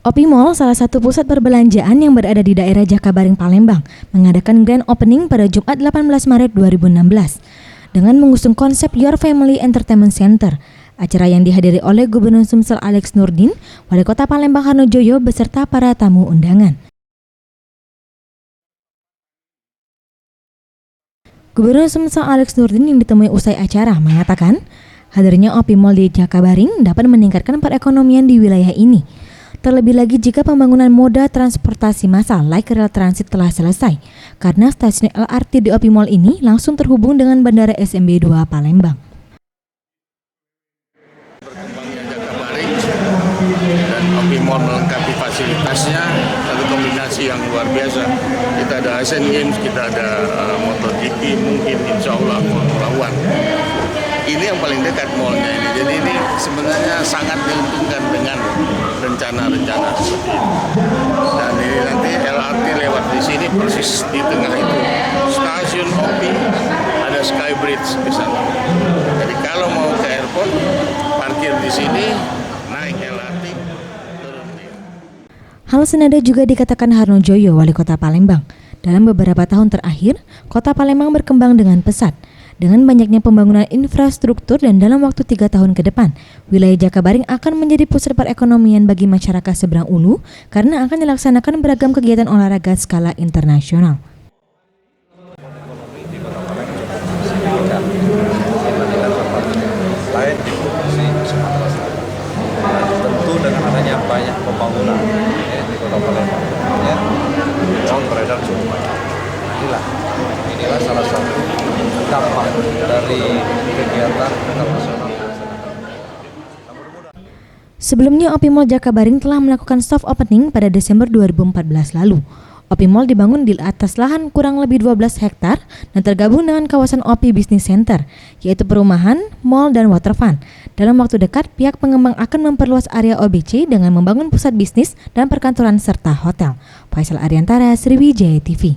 OPI Mall, salah satu pusat perbelanjaan yang berada di daerah Jakabaring, Palembang, mengadakan grand opening pada Jumat 18 Maret 2016 dengan mengusung konsep Your Family Entertainment Center. Acara yang dihadiri oleh Gubernur Sumsel Alex Nurdin, Wali Kota Palembang Harnojoyo beserta para tamu undangan. Gubernur Sumsel Alex Nurdin yang ditemui usai acara mengatakan, hadirnya OPI Mall di Jakabaring dapat meningkatkan perekonomian di wilayah ini. Terlebih lagi jika pembangunan moda transportasi massal like rail transit telah selesai, karena stasiun LRT di OPI Mall ini langsung terhubung dengan Bandara SMB 2 Palembang. Berkembangnya Jakabaring dan OPI Mall melengkapi fasilitasnya, satu kombinasi yang luar biasa. Kita ada Asian Games, kita ada MotoGP, mungkin insya Allah Formula One. Ini yang paling dekat mallnya ini. Jadi ini sebenarnya sangat diuntungkan dengan rencana-rencana seperti ini. Dan ini nanti LRT lewat di sini persis di tengah itu. Stasiun OPI, ada Skybridge di sana. Jadi kalau mau ke airport, parkir di sini, naik LRT, turun di. Hal senada juga dikatakan Harnojoyo, Wali Kota Palembang. Dalam beberapa tahun terakhir, Kota Palembang berkembang dengan pesat. Dengan banyaknya pembangunan infrastruktur dan dalam waktu 3 tahun ke depan, wilayah Jakabaring akan menjadi pusat perekonomian bagi masyarakat seberang ulu karena akan dilaksanakan beragam kegiatan olahraga skala internasional. Lain di provinsi Sumatera Selatan. Tentu dengan adanya banyak pembangunan di Kota Palembang, uang beredar cukup banyak. Inilah salah satu dampak dari kegiatan internasional. Sebelumnya, OPI Mall Jakabaring telah melakukan soft opening pada Desember 2014 lalu. OPI Mall dibangun di atas lahan kurang lebih 12 hektar dan tergabung dengan kawasan OPI Business Center, yaitu perumahan, mall, dan waterfront. Dalam waktu dekat, pihak pengembang akan memperluas area OBC dengan membangun pusat bisnis dan perkantoran serta hotel. Faisal Ariantara, Sriwijaya TV.